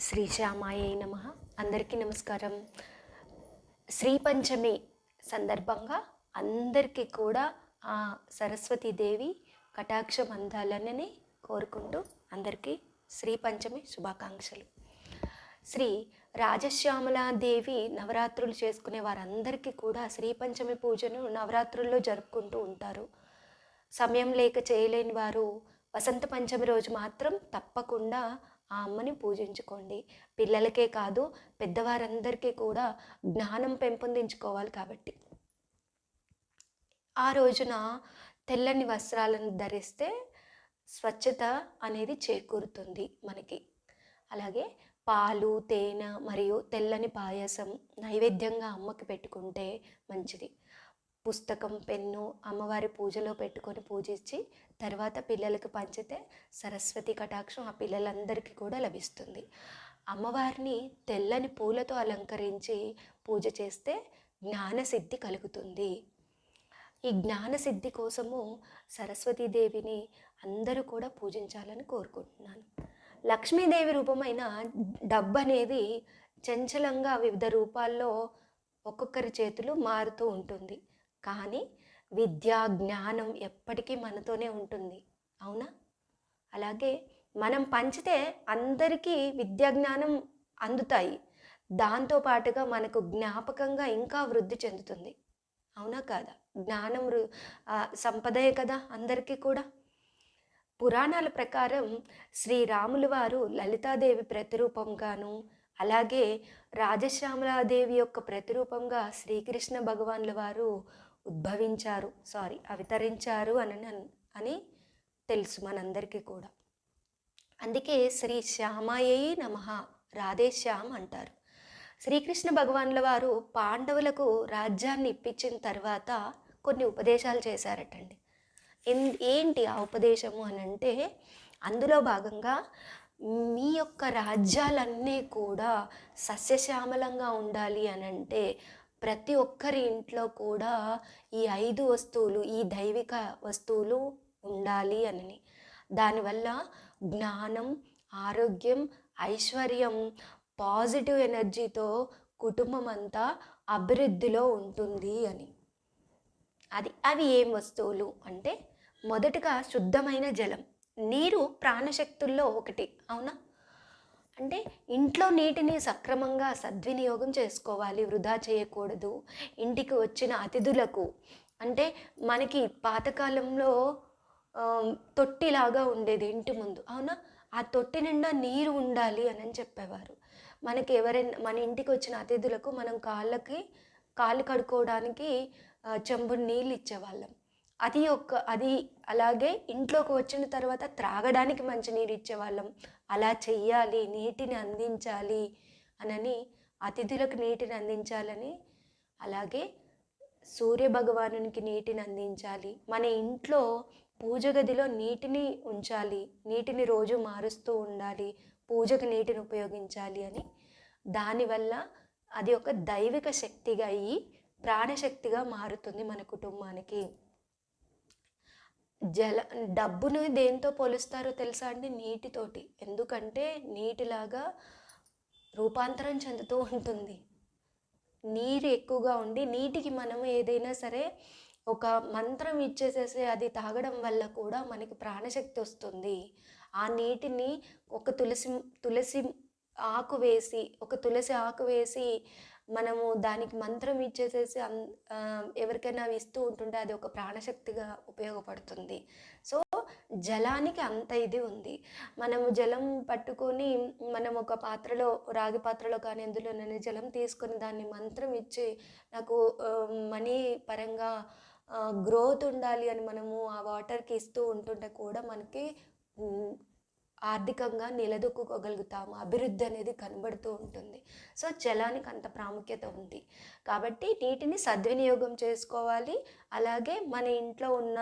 శ్రీ శ్యామాయ నమ. అందరికీ నమస్కారం. శ్రీ పంచమి సందర్భంగా అందరికీ కూడా ఆ సరస్వతీదేవి కటాక్షం అందాలనని కోరుకుంటూ అందరికీ శ్రీ పంచమి శుభాకాంక్షలు. శ్రీ రాజశ్యామలాదేవి నవరాత్రులు చేసుకునే వారందరికీ కూడా శ్రీ పంచమి పూజను నవరాత్రుల్లో జరుపుకుంటూ ఉంటారు. సమయం లేక చేయలేని వారు వసంత పంచమి రోజు మాత్రం తప్పకుండా ఆ అమ్మని పూజించుకోండి. పిల్లలకే కాదు, పెద్దవారందరికీ కూడా జ్ఞానం పెంపొందించుకోవాలి కాబట్టి. ఆ రోజున తెల్లని వస్త్రాలను ధరిస్తే స్వచ్ఛత అనేది చేకూరుతుంది మనకి. అలాగే పాలు, తేనె మరియు తెల్లని పాయసం నైవేద్యంగా అమ్మకి పెట్టుకుంటే మంచిది. పుస్తకం, పెన్ను అమ్మవారి పూజలో పెట్టుకొని పూజించి తర్వాత పిల్లలకు పంచితే సరస్వతి కటాక్షం ఆ పిల్లలందరికీ కూడా లభిస్తుంది. అమ్మవారిని తెల్లని పూలతో అలంకరించి పూజ చేస్తే జ్ఞానసిద్ధి కలుగుతుంది. ఈ జ్ఞానసిద్ధి కోసము సరస్వతీదేవిని అందరూ కూడా పూజించాలని కోరుకుంటున్నాను. లక్ష్మీదేవి రూపమైన డబ్బు అనేది చంచలంగా వివిధ రూపాల్లో ఒక్కొక్కరి చేతులు మారుతూ ఉంటుంది. కానీ విద్య, జ్ఞానం ఎప్పటికీ మనతోనే ఉంటుంది, అవునా? అలాగే మనం పంచితే అందరికీ విద్యా జ్ఞానం అందుతాయి. దాంతోపాటుగా మనకు జ్ఞాపకంగా ఇంకా వృద్ధి చెందుతుంది, అవునా కాదా? జ్ఞానం సంపదే కదా అందరికీ కూడా. పురాణాల ప్రకారం శ్రీరాములు వారు లలితాదేవి ప్రతిరూపంగాను, అలాగే రాజశ్యామలాదేవి యొక్క ప్రతిరూపంగా శ్రీకృష్ణ భగవాన్ల వారు అవతరించారు అని తెలుసు మనందరికీ కూడా. అందుకే శ్రీ శ్యామాయై నమః, రాధేశ్యామ్ అంటారు. శ్రీకృష్ణ భగవాన్ల వారు పాండవులకు రాజ్యాన్ని ఇప్పించిన తర్వాత కొన్ని ఉపదేశాలు చేశారటండి. ఏంటి ఆ ఉపదేశము అని అంటే, అందులో భాగంగా మీ యొక్క రాజ్యాలన్నీ కూడా సస్యశ్యామలంగా ఉండాలి అని అంటే ప్రతి ఒక్కరి ఇంట్లో కూడా ఈ 5 వస్తువులు, ఈ దైవిక వస్తువులు ఉండాలి అని. దానివల్ల జ్ఞానం, ఆరోగ్యం, ఐశ్వర్యం, పాజిటివ్ ఎనర్జీతో కుటుంబం అంతా అభివృద్ధిలో ఉంటుంది అని. అవి ఏం వస్తువులు అంటే, మొదటగా శుద్ధమైన జలం. నీరు ప్రాణశక్తుల్లో ఒకటి, అవునా? అంటే ఇంట్లో నీటిని సక్రమంగా సద్వినియోగం చేసుకోవాలి, వృధా చేయకూడదు. ఇంటికి వచ్చిన అతిథులకు, అంటే మనకి పాతకాలంలో తొట్టిలాగా ఉండేది ఇంటి ముందు, అవునా? ఆ తొట్టి నిండా నీరు ఉండాలి అని చెప్పేవారు. మనకి మన ఇంటికి వచ్చిన అతిథులకు మనం కాళ్ళు కడుక్కోవడానికి చెంబుడు నీళ్ళు ఇచ్చేవాళ్ళం. అది అలాగే ఇంట్లోకి వచ్చిన తర్వాత త్రాగడానికి మంచి నీరు ఇచ్చేవాళ్ళం. అలా చెయ్యాలి, నీటిని అందించాలి అని, అతిథులకు నీటిని అందించాలని, అలాగే సూర్య భగవానునికి నీటిని అందించాలి. మన ఇంట్లో పూజ గదిలో నీటిని ఉంచాలి, నీటిని రోజు మారుస్తూ ఉండాలి, పూజకు నీటిని ఉపయోగించాలి అని. దానివల్ల అది ఒక దైవిక శక్తిగా అయ్యి ప్రాణశక్తిగా మారుతుంది మన కుటుంబానికి. డబ్బును దేంతో పోలుస్తారో తెలుసా అండి? నీటితోటి. ఎందుకంటే నీటిలాగా రూపాంతరం చెందుతూ ఉంటుంది. నీరు ఎక్కువగా ఉండి, నీటికి మనం ఏదైనా సరే ఒక మంత్రం ఇచ్చేసేసి అది తాగడం వల్ల కూడా మనకి ప్రాణశక్తి వస్తుంది. ఆ నీటిని ఒక తులసి ఆకు వేసి మనము దానికి మంత్రం ఇచ్చేసేసి ఎవరికైనా ఇస్తూ ఉంటుంటే అది ఒక ప్రాణశక్తిగా ఉపయోగపడుతుంది. సో జలానికి అంత ఇది ఉంది. మనము జలం పట్టుకొని మనం ఒక పాత్రలో, రాగి పాత్రలో కానీ ఎందులోనైనా జలం తీసుకొని దాన్ని మంత్రం ఇచ్చి నాకు మనీ పరంగా గ్రోత్ ఉండాలి అని మనము ఆ వాటర్కి ఇస్తూ ఉంటుంటే కూడా మనకి ఆర్థికంగా నిలదొక్కుకోగలుగుతాము, అభివృద్ధి అనేది కనబడుతూ ఉంటుంది. సో జలానికి అంత ప్రాముఖ్యత ఉంది కాబట్టి నీటిని సద్వినియోగం చేసుకోవాలి. అలాగే మన ఇంట్లో ఉన్న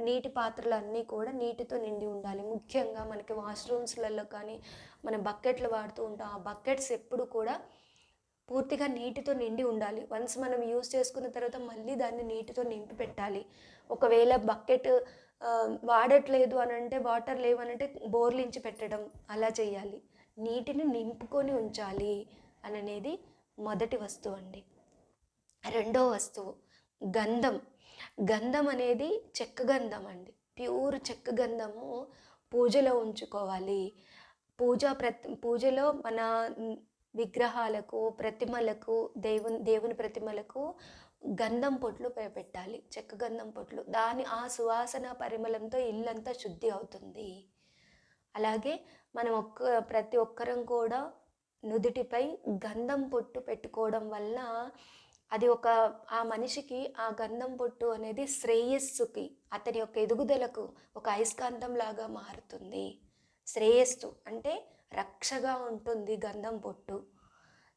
నీటి పాత్రలన్నీ కూడా నీటితో నిండి ఉండాలి. ముఖ్యంగా మనకి వాష్రూమ్స్లలో కానీ మన బకెట్లు వాడుతూ ఉంటాం, ఆ బకెట్స్ ఎప్పుడు కూడా పూర్తిగా నీటితో నిండి ఉండాలి. వన్స్ మనం యూజ్ చేసుకున్న తర్వాత మళ్ళీ దాన్ని నీటితో నింపి పెట్టాలి. ఒకవేళ బకెట్ వాడట్లేదు అని అంటే, వాటర్ లేవనంటే బోర్లించి పెట్టడం అలా చేయాలి. నీటిని నింపుకొని ఉంచాలి అనేది మొదటి వస్తువు అండి. రెండో వస్తువు గంధం. గంధం అనేది చెక్క గంధం అండి, ప్యూర్ చెక్క గంధము పూజలో ఉంచుకోవాలి. పూజలో మన విగ్రహాలకు, ప్రతిమలకు, దేవుని ప్రతిమలకు గంధం పొట్లు పెట్టాలి, చెక్క గంధం పొట్లు. ఆ సువాసన పరిమళంతో ఇల్లంతా శుద్ధి అవుతుంది. అలాగే మనం ప్రతి ఒక్కరం కూడా నుదుటిపై గంధం పొట్టు పెట్టుకోవడం వల్ల అది ఆ మనిషికి ఆ గంధం పొట్టు అనేది శ్రేయస్సుకి, అతని యొక్క ఎదుగుదలకు ఒక అయస్కాంతం లాగా మారుతుంది. శ్రేయస్సు అంటే రక్షగా ఉంటుంది గంధం పొట్టు.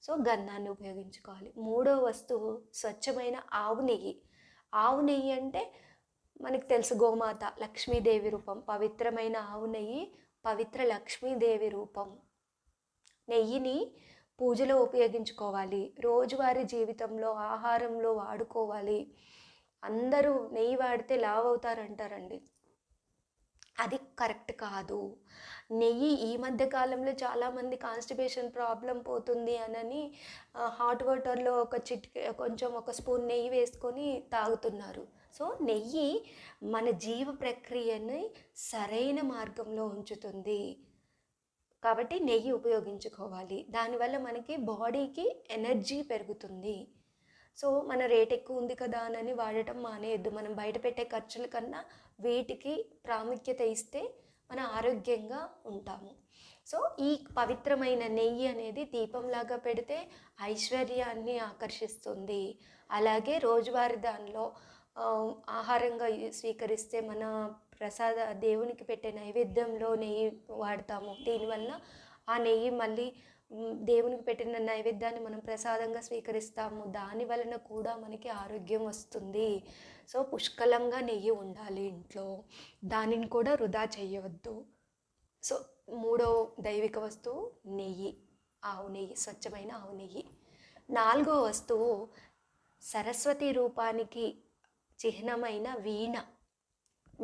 సో గంధాన్ని ఉపయోగించుకోవాలి. మూడో వస్తువు స్వచ్ఛమైన ఆవు నెయ్యి. ఆవు నెయ్యి అంటే మనకు తెలుసు, గోమాత, లక్ష్మీదేవి రూపం. పవిత్రమైన ఆవు నెయ్యి పవిత్ర లక్ష్మీదేవి రూపం. నెయ్యిని పూజలో ఉపయోగించుకోవాలి, రోజువారీ జీవితంలో, ఆహారంలో వాడుకోవాలి. అందరూ నెయ్యి వాడితే లావు అవుతారంటారండి, అది కరెక్ట్ కాదు. నెయ్యి ఈ మధ్య కాలంలో చాలామంది కాన్స్టిపేషన్ ప్రాబ్లం పోతుంది అని హాట్ వాటర్లో కొంచెం ఒక స్పూన్ నెయ్యి వేసుకొని తాగుతున్నారు. సో నెయ్యి మన జీవ ప్రక్రియని సరైన మార్గంలో ఉంచుతుంది. కాబట్టి నెయ్యి ఉపయోగించుకోవాలి. దానివల్ల మనకి బాడీకి ఎనర్జీ పెరుగుతుంది. సో మన రేట్ ఎక్కువ ఉంది కదా అని వాడటం మానేయద్దు. మనం బయట పెట్టే ఖర్చుల కన్నా వీటికి ప్రాముఖ్యత ఇస్తే మనం ఆరోగ్యంగా ఉంటాము. సో ఈ పవిత్రమైన నెయ్యి అనేది దీపంలాగా పెడితే ఐశ్వర్యాన్ని ఆకర్షిస్తుంది. అలాగే రోజువారీ దానిలో ఆహారంగా స్వీకరిస్తే మన దేవునికి పెట్టే నైవేద్యంలో నెయ్యి వాడతాము. దీనివల్ల ఆ నెయ్యి మళ్ళీ దేవునికి పెట్టిన నైవేద్యాన్ని మనం ప్రసాదంగా స్వీకరిస్తాము. దాని వలన కూడా మనకి ఆరోగ్యం వస్తుంది. సో పుష్కలంగా నెయ్యి ఉండాలి ఇంట్లో, దానిని కూడా వృధా చేయవద్దు. సో మూడో దైవిక వస్తువు నెయ్యి, ఆవు నెయ్యి, స్వచ్ఛమైన ఆవు నెయ్యి. నాలుగో వస్తువు సరస్వతి రూపానికి చిహ్నమైన వీణ.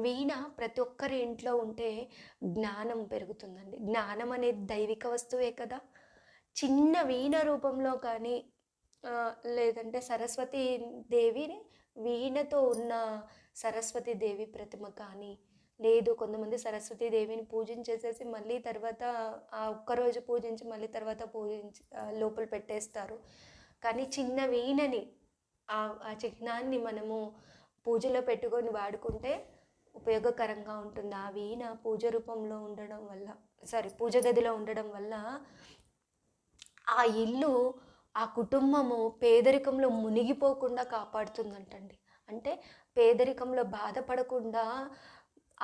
వీణ ప్రతి ఒక్కరి ఇంట్లో ఉంటే జ్ఞానం పెరుగుతుందండి. జ్ఞానం అనేది దైవిక వస్తువే కదా. చిన్న వీణ రూపంలో కానీ లేదంటే సరస్వతి దేవిని వీణతో ఉన్న సరస్వతి దేవి ప్రతిమ కానీ, లేదు కొంతమంది సరస్వతి దేవిని పూజించేసేసి మళ్ళీ తర్వాత ఆ ఒక్కరోజు పూజించి మళ్ళీ తర్వాత లోపల పెట్టేస్తారు. కానీ చిన్న వీణని, ఆ చిహ్నాన్ని మనము పూజలో పెట్టుకొని వాడుకుంటే ఉపయోగకరంగా ఉంటుంది. ఆ వీణ పూజ రూపంలో ఉండడం వల్ల, పూజ గదిలో ఉండడం వల్ల ఆ ఇల్లు, ఆ కుటుంబము పేదరికంలో మునిగిపోకుండా కాపాడుతుందంటండి. అంటే పేదరికంలో బాధపడకుండా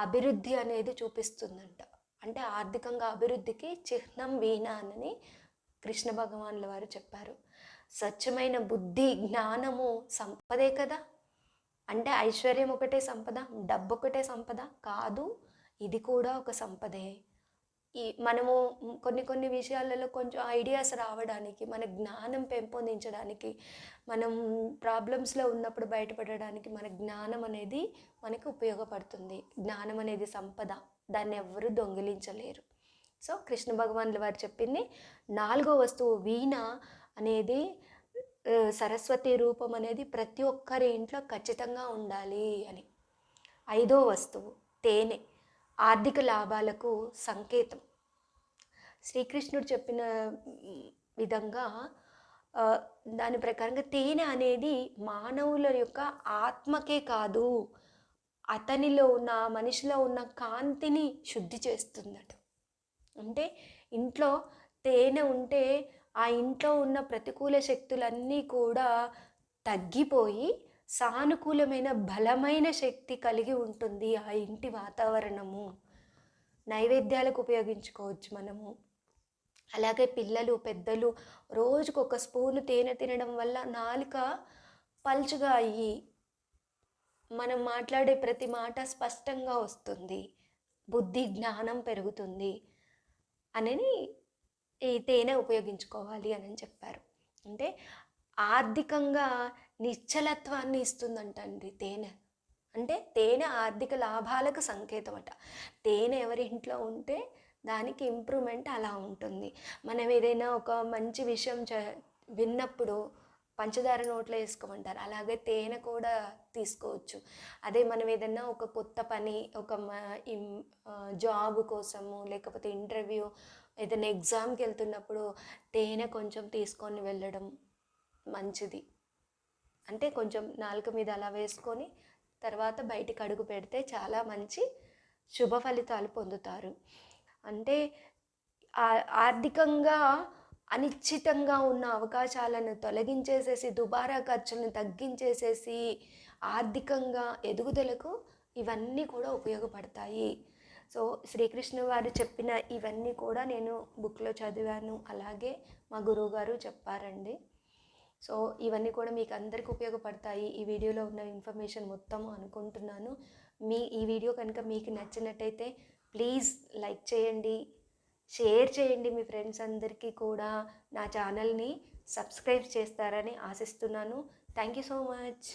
అభివృద్ధి అనేది చూపిస్తుందంట. అంటే ఆర్థికంగా అభివృద్ధికి చిహ్నం వీణ అని కృష్ణ భగవానుల వారు చెప్పారు. స్వచ్ఛమైన బుద్ధి, జ్ఞానము సంపదే కదా. అంటే ఐశ్వర్యం ఒకటే సంపద, డబ్బు ఒకటే సంపద కాదు, ఇది కూడా ఒక సంపదే. మనము కొన్ని విషయాలలో కొంచెం ఐడియాస్ రావడానికి, మన జ్ఞానం పెంపొందించడానికి, మనం ప్రాబ్లమ్స్లో ఉన్నప్పుడు బయటపడడానికి మన జ్ఞానం అనేది మనకు ఉపయోగపడుతుంది. జ్ఞానం అనేది సంపద, దాన్ని ఎవ్వరూ దొంగిలించలేరు. సో కృష్ణ భగవానుల వారు చెప్పింది నాలుగో వస్తువు వీణ అనేది, సరస్వతి రూపం అనేది ప్రతి ఒక్కరి ఇంట్లో ఖచ్చితంగా ఉండాలి అని. ఐదో వస్తువు తేనె, ఆర్థిక లాభాలకు సంకేతం. శ్రీకృష్ణుడు చెప్పిన విధంగా దాని ప్రకారంగా తేనె అనేది మానవుల యొక్క ఆత్మకే కాదు, అతనిలో ఉన్న, మనిషిలో ఉన్న కాంతిని శుద్ధి చేస్తుందట. అంటే ఇంట్లో తేనె ఉంటే ఆ ఇంట్లో ఉన్న ప్రతికూల శక్తులన్నీ కూడా తగ్గిపోయి సానుకూలమైన బలమైన శక్తి కలిగి ఉంటుంది ఆ ఇంటి వాతావరణము. నైవేద్యాలకు ఉపయోగించుకోవచ్చు మనము. అలాగే పిల్లలు, పెద్దలు రోజుకు ఒక స్పూను తేనె తినడం వల్ల నాలుక పల్చుగా అయ్యి మనం మాట్లాడే ప్రతి మాట స్పష్టంగా వస్తుంది, బుద్ధి జ్ఞానం పెరుగుతుంది అని ఈ తేనె ఉపయోగించుకోవాలి అని చెప్పారు. అంటే ఆర్థికంగా నిశ్చలత్వాన్ని ఇస్తుందంటండి తేనె. అంటే తేనె ఆర్థిక లాభాలకు సంకేతం అట. తేనె ఎవరి ఇంట్లో ఉంటే దానికి ఇంప్రూవ్మెంట్ అలా ఉంటుంది. మనం ఏదైనా ఒక మంచి విషయం విన్నప్పుడు పంచదార నోట్లో వేసుకోమంటారు, అలాగే తేనె కూడా తీసుకోవచ్చు. అదే మనం ఏదన్నా ఒక కొత్త పని, ఒక జాబ్ కోసము, లేకపోతే ఇంటర్వ్యూ, ఏదైనా ఎగ్జామ్కి వెళ్తున్నప్పుడు తేనె కొంచెం తీసుకొని వెళ్ళడం మంచిది. అంటే కొంచెం నాలుక మీద అలా వేసుకొని తర్వాత బయటికి అడుగు పెడితే చాలా మంచి శుభ ఫలితాలు పొందుతారు. అంటే ఆర్థికంగా అనిశ్చితంగా ఉన్న అవకాశాలను తొలగించేసేసి, దుబారా ఖర్చులను తగ్గించేసేసి, ఆర్థికంగా ఎదుగుదలకు ఇవన్నీ కూడా ఉపయోగపడతాయి. సో శ్రీకృష్ణ వారు చెప్పిన ఇవన్నీ కూడా నేను బుక్లో చదివాను, అలాగే మా గురువుగారు చెప్పారండి. సో ఇవన్నీ కూడా మీకు అందరికీ ఉపయోగపడతాయి ఈ వీడియోలో ఉన్న ఇన్ఫర్మేషన్ మొత్తం అనుకుంటున్నాను. ఈ వీడియో కనుక మీకు నచ్చినట్టయితే ప్లీజ్ లైక్ చేయండి, షేర్ చేయండి మీ ఫ్రెండ్స్ అందరికీ కూడా. నా ఛానల్ని సబ్స్క్రైబ్ చేస్తారని ఆశిస్తున్నాను. Thank you so much.